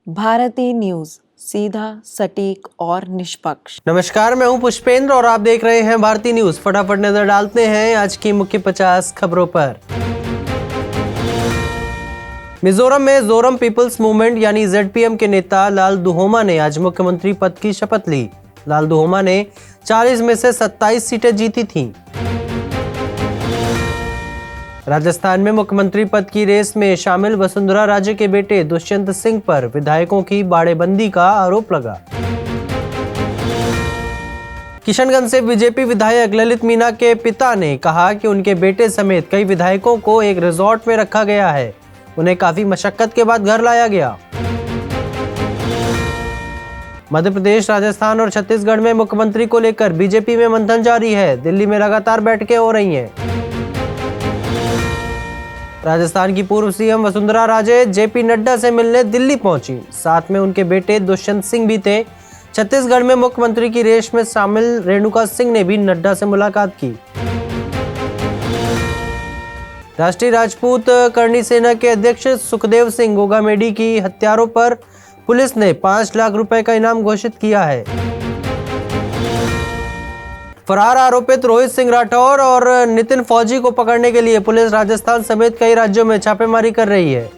Bharti news, सीधा, सटीक और निष्पक्ष। नमस्कार, मैं हूं पुष्पेंद्र और आप देख रहे हैं भारती न्यूज। फटाफट नजर डालते हैं आज की मुख्य 50 खबरों पर। मिजोरम में जोरम पीपल्स मूवमेंट यानी ZPM के नेता लाल दुहोमा ने आज मुख्यमंत्री पद की शपथ ली। लाल दुहोमा ने 40 में से 27 सीटें जीती थीं। राजस्थान में मुख्यमंत्री पद की रेस में शामिल वसुंधरा राजे के बेटे दुष्यंत सिंह पर विधायकों की बाड़ेबंदी का आरोप लगा। किशनगंज से बीजेपी विधायक ललित मीणा के पिता ने कहा कि उनके बेटे समेत कई विधायकों को एक रिजॉर्ट में रखा गया है। उन्हें काफी मशक्कत के बाद घर लाया गया। मध्य प्रदेश, राजस्थान और छत्तीसगढ़ में मुख्यमंत्री को लेकर बीजेपी में मंथन जारी है। दिल्ली में लगातार बैठकें हो रही हैं। राजस्थान की पूर्व CM वसुंधरा राजे JP नड्डा से मिलने दिल्ली पहुंची। साथ में उनके बेटे दुष्यंत सिंह भी थे। छत्तीसगढ़ में मुख्यमंत्री की रेस में शामिल रेणुका सिंह ने भी नड्डा से मुलाकात की। राष्ट्रीय राजपूत करणी सेना के अध्यक्ष सुखदेव सिंह गोगामेडी की हत्यारों पर पुलिस ने 5 लाख रुपए का इनाम घोषित किया है। फरार आरोपित रोहित सिंह राठौर और नितिन फौजी को पकड़ने के लिए पुलिस राजस्थान समेत कई राज्यों में छापेमारी कर रही है।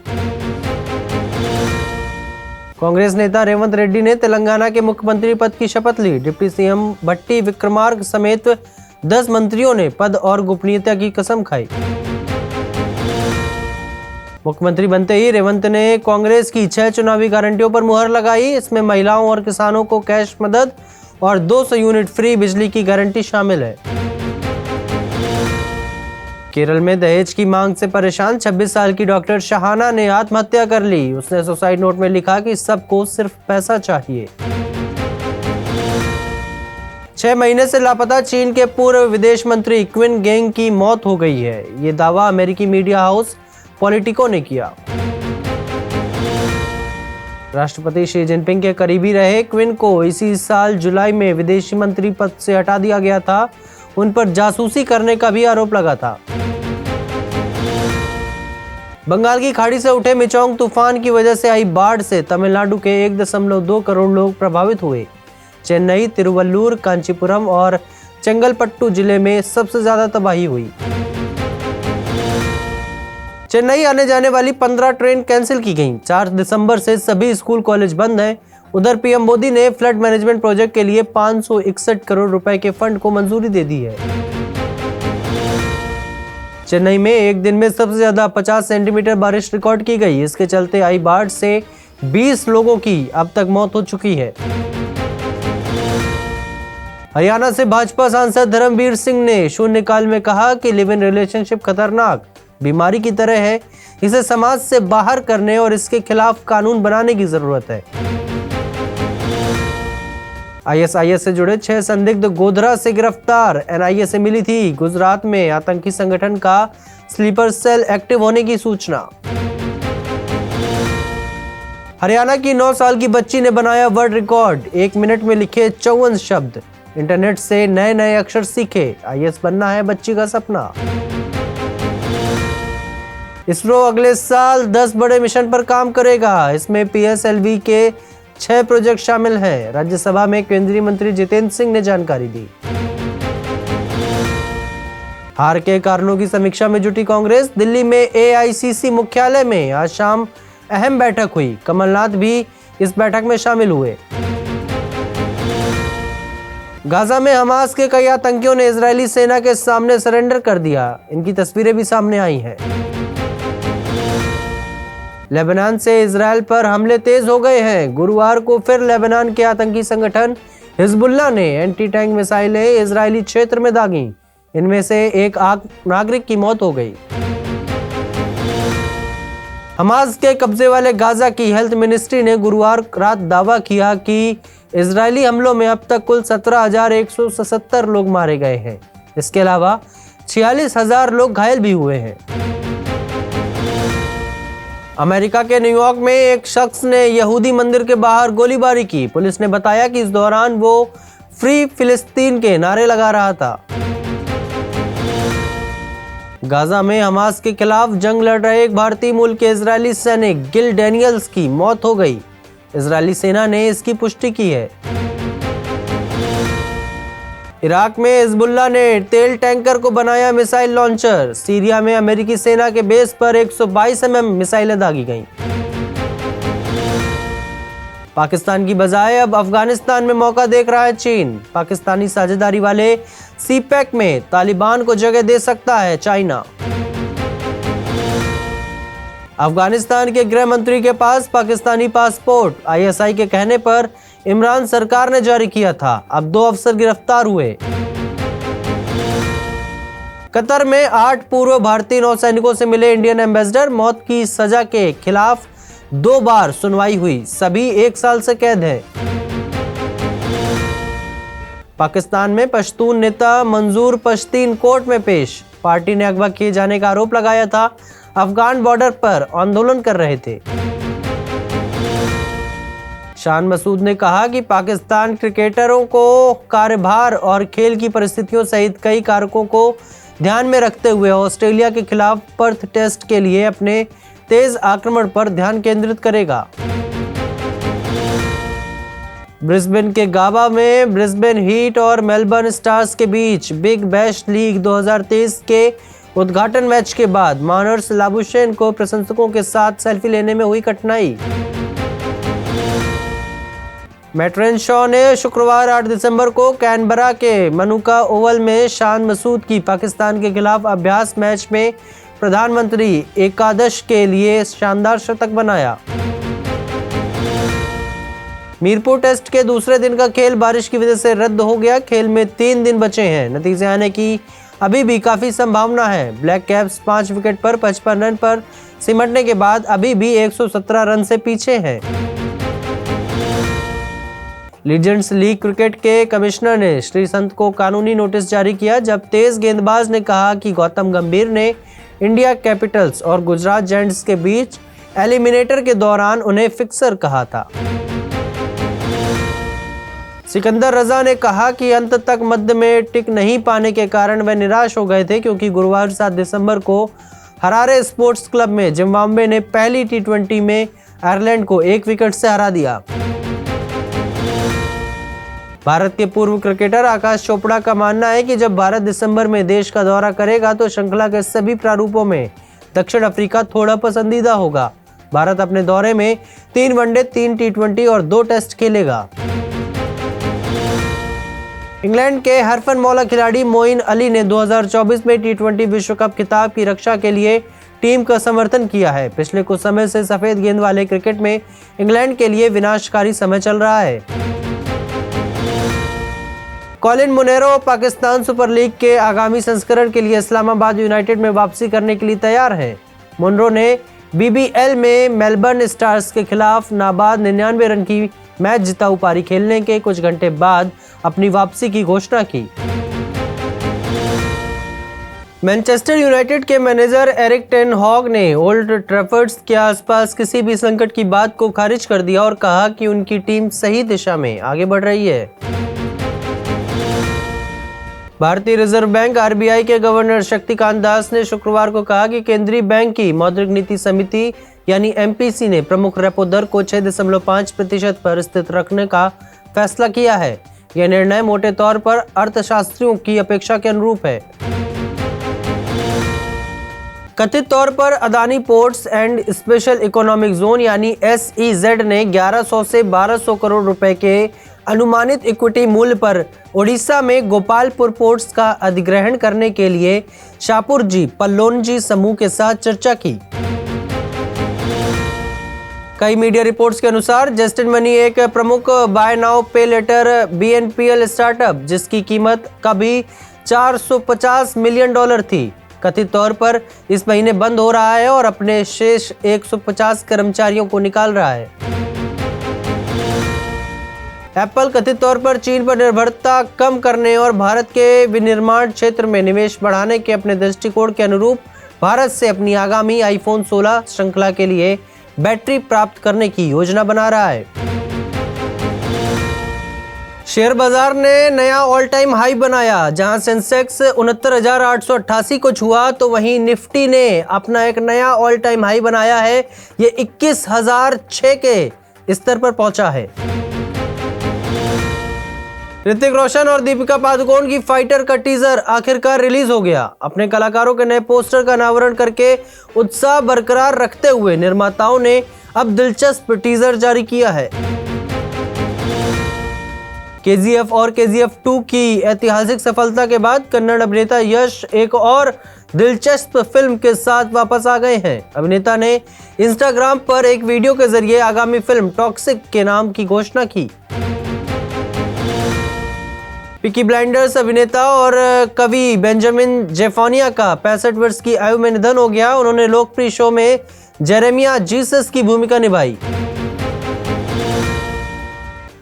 कांग्रेस नेता रेवंत रेड्डी ने तेलंगाना के मुख्यमंत्री पद की शपथ ली। डिप्टी CM भट्टी विक्रमार्क समेत 10 मंत्रियों ने पद और गोपनीयता की कसम खाई। मुख्यमंत्री बनते ही रेवंत ने कांग्रेस की 6 चुनावी गारंटियों पर मुहर लगाई। इसमें महिलाओं और किसानों को कैश मदद और 200 यूनिट फ्री बिजली की गारंटी शामिल है। केरल में दहेज की मांग से परेशान 26 साल की डॉक्टर शहाना ने आत्महत्या कर ली। उसने सुसाइड नोट में लिखा कि सबको सिर्फ पैसा चाहिए। 6 महीने से लापता चीन के पूर्व विदेश मंत्री क्विन गेंग की मौत हो गई है। ये दावा अमेरिकी मीडिया हाउस पॉलिटिको ने किया। राष्ट्रपति शी जिनपिंग के करीबी रहे क्विन को इसी साल जुलाई में विदेशी मंत्री पद से हटा दिया गया था। उन पर जासूसी करने का भी आरोप लगा था। बंगाल की खाड़ी से उठे मिचोंग तूफान की वजह से आई बाढ़ से तमिलनाडु के 1.2 करोड़ लोग प्रभावित हुए। चेन्नई, तिरुवल्लुर, कांचीपुरम और चेंगलपट्टू जिले में सबसे ज्यादा तबाही हुई। चेन्नई आने जाने वाली 15 ट्रेन कैंसिल की गईं। 4 दिसंबर से सभी स्कूल कॉलेज बंद हैं। उधर PM मोदी ने फ्लड मैनेजमेंट प्रोजेक्ट के लिए 561 करोड़ रुपए के फंड को मंजूरी दे दी है। चेन्नई में एक दिन में सबसे ज्यादा 50 सेंटीमीटर बारिश रिकॉर्ड की गई। इसके चलते आई बाढ़ से 20 लोगों की अब तक मौत हो चुकी है। हरियाणा से भाजपा सांसद धर्मवीर सिंह ने शून्यकाल में कहा कि लिव इन रिलेशनशिप खतरनाक बीमारी की तरह है। इसे समाज से बाहर करने और इसके खिलाफ कानून बनाने की जरूरत है। ISIS से जुड़े 6 संदिग्ध गोधरा से गिरफ्तार। NIA से मिली थी गुजरात में आतंकी संगठन का स्लीपर सेल एक्टिव होने की सूचना। हरियाणा की 9 साल की बच्ची ने बनाया वर्ल्ड रिकॉर्ड। 1 मिनट में लिखे 54 शब्द। इंटरनेट से नए नए अक्षर सीखे। IAS बनना है बच्ची का सपना। इसरो अगले साल 10 बड़े मिशन पर काम करेगा। इसमें PSLV के 6 प्रोजेक्ट शामिल हैं। राज्यसभा में केंद्रीय मंत्री जितेंद्र सिंह ने जानकारी दी। हार के कारणों की समीक्षा में जुटी कांग्रेस। दिल्ली में AICC मुख्यालय में आज शाम अहम बैठक हुई। कमलनाथ भी इस बैठक में शामिल हुए। गाजा में हमास के कई आतंकियों ने इजरायली सेना के सामने सरेंडर कर दिया। इनकी तस्वीरें भी सामने आई हैं। लेबनान से इजरायल पर हमले तेज हो गए हैं। गुरुवार को फिर लेबनान के आतंकी संगठन हिजबुल्लाह ने एंटी टैंक मिसाइलें इजरायली क्षेत्र में दागी। इनमें से एक नागरिक की मौत हो गई। हमास के कब्जे वाले गाजा की हेल्थ मिनिस्ट्री ने गुरुवार रात दावा किया कि इजरायली हमलों में अब तक कुल 17,177 लोग मारे गए हैं। इसके अलावा 46,000 लोग घायल भी हुए हैं। अमेरिका के न्यूयॉर्क में एक शख्स ने यहूदी मंदिर के बाहर गोलीबारी की। पुलिस ने बताया कि इस दौरान वो फ्री फिलिस्तीन के नारे लगा रहा था। गाजा में हमास के खिलाफ जंग लड़ रहे एक भारतीय मूल के इजरायली सैनिक गिल डैनियल्स की मौत हो गई। इजरायली सेना ने इसकी पुष्टि की है। इराक में हिजबुल्लाह ने तेल टैंकर को बनाया मिसाइल लॉन्चर। सीरिया में अमेरिकी सेना के बेस पर 122 मिसाइलें दागी गईं। पाकिस्तान की बजाय अब अफगानिस्तान में मौका देख रहा है चीन। पाकिस्तानी साझेदारी वाले सीपैक में तालिबान को जगह दे सकता है चाइना। अफगानिस्तान के गृह मंत्री के पास पाकिस्तानी पासपोर्ट आईएसआई के कहने पर इमरान सरकार ने जारी किया था। अब 2 अफसर गिरफ्तार हुए। कतर में 8 पूर्व भारतीय नौसैनिकों से मिले इंडियन एम्बेसडर। मौत की सजा के खिलाफ 2 बार सुनवाई हुई, सभी 1 साल से कैद है। पाकिस्तान में पश्तून नेता मंजूर पश्तीन कोर्ट में पेश। पार्टी ने अगवा किए जाने का आरोप लगाया था। अफगान बॉर्डर पर आंदोलन कर रहे थे। शान मसूद ने कहा कि पाकिस्तान क्रिकेटरों को कार्यभार और खेल की परिस्थितियों सहित कई कारकों को ध्यान में रखते हुए ऑस्ट्रेलिया के खिलाफ पर्थ टेस्ट के लिए अपने तेज आक्रमण पर ध्यान केंद्रित करेगा। ब्रिस्बेन के गाबा में ब्रिस्बेन हीट और मेलबर्न स्टार्स के बीच बिग बैश लीग 2023 के उद्घाटन मैच के बाद मार्नस लाबुशेन को प्रशंसकों के साथ सेल्फी लेने में हुई कठिनाई। मैट रेनशॉ ने शुक्रवार 8 दिसंबर को कैनबरा के मनुका ओवल में शान मसूद की पाकिस्तान के खिलाफ अभ्यास मैच में प्रधानमंत्री एकादश के लिए शानदार शतक बनाया। मीरपुर टेस्ट के दूसरे दिन का खेल बारिश की वजह से रद्द हो गया। खेल में 3 दिन बचे हैं। नतीजे आने की अभी भी काफी संभावना है। ब्लैक कैप्स 5 विकेट पर 55 रन पर सिमटने के बाद अभी भी 117 रन से पीछे हैं। लीजेंड्स लीग क्रिकेट के कमिश्नर ने श्रीसंत को कानूनी नोटिस जारी किया जब तेज गेंदबाज ने कहा कि गौतम गंभीर ने इंडिया कैपिटल्स और गुजरात जायंट्स के बीच एलिमिनेटर के दौरान उन्हें फिक्सर कहा था। सिकंदर रजा ने कहा कि अंत तक मध्य में टिक नहीं पाने के कारण वे निराश हो गए थे क्योंकि गुरुवार 7 दिसंबर को हरारे स्पोर्ट्स क्लब में जिम्बाब्वे ने पहली टी20 में आयरलैंड को 1 विकेट से हरा दिया। भारत के पूर्व क्रिकेटर आकाश चोपड़ा का मानना है कि जब भारत दिसंबर में देश का दौरा करेगा तो श्रृंखला के सभी प्रारूपों में दक्षिण अफ्रीका थोड़ा पसंदीदा होगा। भारत अपने दौरे में 3 वनडे, 3 टी20 और 2 टेस्ट खेलेगा। इंग्लैंड के हरफन मौला खिलाड़ी मोइन अली ने 2024 में टी20 विश्व कप खिताब की रक्षा के लिए टीम का समर्थन किया है। पिछले कुछ समय से सफेद गेंद वाले क्रिकेट में इंग्लैंड के लिए विनाशकारी समय चल रहा है। कॉलिन मुनेरो पाकिस्तान सुपर लीग के आगामी संस्करण के लिए इस्लामाबाद यूनाइटेड में वापसी करने के लिए तैयार है। मुनरो ने बीबीएल में मेलबर्न स्टार्स के खिलाफ नाबाद 99 रन की मैच जिताऊ पारी खेलने के कुछ घंटे बाद अपनी वापसी की घोषणा की। मैनचेस्टर यूनाइटेड के मैनेजर एरिक टेन हॉग ने ओल्ड ट्रैफर्ड के आसपास किसी भी संकट की बात को खारिज कर दिया और कहा कि उनकी टीम सही दिशा में आगे बढ़ रही है। भारतीय रिजर्व बैंक आरबीआई के गवर्नर शक्तिकांत दास ने शुक्रवार को कहा कि केंद्रीय बैंक की मौद्रिक नीति समिति यानी एमपीसी ने प्रमुख रेपो दर को 6.5% पर स्थित रखने का फैसला किया है। यह निर्णय मोटे तौर पर अर्थशास्त्रियों की अपेक्षा के अनुरूप है। कथित तौर पर Adani ports and special economic zone यानी SEZ ने 1100 से 1200 करोड़ रुपए के अनुमानित इक्विटी मूल्य पर ओडिशा में गोपालपुर पोर्ट्स का अधिग्रहण करने के लिए शापुरजी पल्लोनजी समूह के साथ चर्चा की। कई मीडिया रिपोर्ट्स के अनुसार जस्टिन मनी एक प्रमुख बाय नाउ पे लेटर BNPL स्टार्टअप जिसकी कीमत कभी $450 मिलियन थी, कथित तौर पर इस महीने बंद हो रहा है और अपने शेष 150 कर्मचारियों को निकाल रहा है। एप्पल कथित तौर पर चीन पर निर्भरता कम करने और भारत के विनिर्माण क्षेत्र में निवेश बढ़ाने के अपने दृष्टिकोण के अनुरूप भारत से अपनी आगामी आईफोन 16 श्रृंखला के लिए बैटरी प्राप्त करने की योजना बना रहा है। शेयर बाजार ने नया ऑल टाइम हाई बनाया। जहां सेंसेक्स 69,888 को छुआ तो वहीं निफ्टी ने अपना एक नया ऑल टाइम हाई बनाया है। ये 21,006 के स्तर पर पहुंचा है। ऋतिक रोशन और दीपिका पादुकोण की फाइटर का टीजर आखिरकार रिलीज हो गया। अपने कलाकारों के नए पोस्टर का अनावरण करके उत्साह बरकरार रखते हुए निर्माताओं ने अब दिलचस्प टीजर जारी किया है। केजीएफ और केजीएफ 2 की ऐतिहासिक सफलता के बाद कन्नड़ अभिनेता यश एक और दिलचस्प फिल्म के साथ वापस आ गए हैं। अभिनेता ने इंस्टाग्राम पर एक वीडियो के जरिए आगामी फिल्म टॉक्सिक के नाम की घोषणा की। पीकी ब्लाइंडर्स अभिनेता और कवि बेंजामिन जेफोनिया का 65 वर्ष की आयु में निधन हो गया। उन्होंने लोकप्रिय शो में जेरेमिया जीसस की भूमिका निभाई।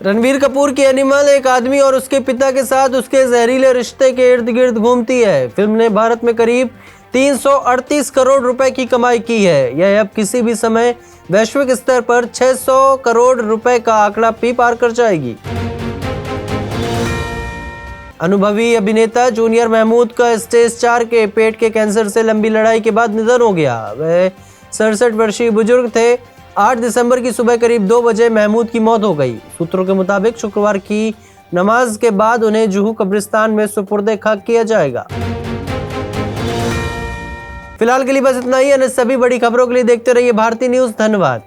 रणबीर कपूर की एनिमल एक आदमी और उसके पिता के साथ उसके जहरीले रिश्ते के इर्द गिर्द घूमती है। फिल्म ने भारत में करीब 338 करोड़ रुपए की कमाई की है। यह अब किसी भी समय वैश्विक स्तर पर 600 करोड़ रुपए का आंकड़ा भी पार कर जाएगी। अनुभवी अभिनेता जूनियर महमूद का स्टेज 4 के पेट के कैंसर से लंबी लड़ाई के बाद निधन हो गया। वह 67 वर्षीय बुजुर्ग थे। 8 दिसंबर की सुबह करीब 2 बजे महमूद की मौत हो गई। सूत्रों के मुताबिक शुक्रवार की नमाज के बाद उन्हें जुहू कब्रिस्तान में सुपुर्दे खाक किया जाएगा। फिलहाल के लिए बस इतना ही। अन्य सभी बड़ी खबरों के लिए देखते रहिए भारती न्यूज। धन्यवाद।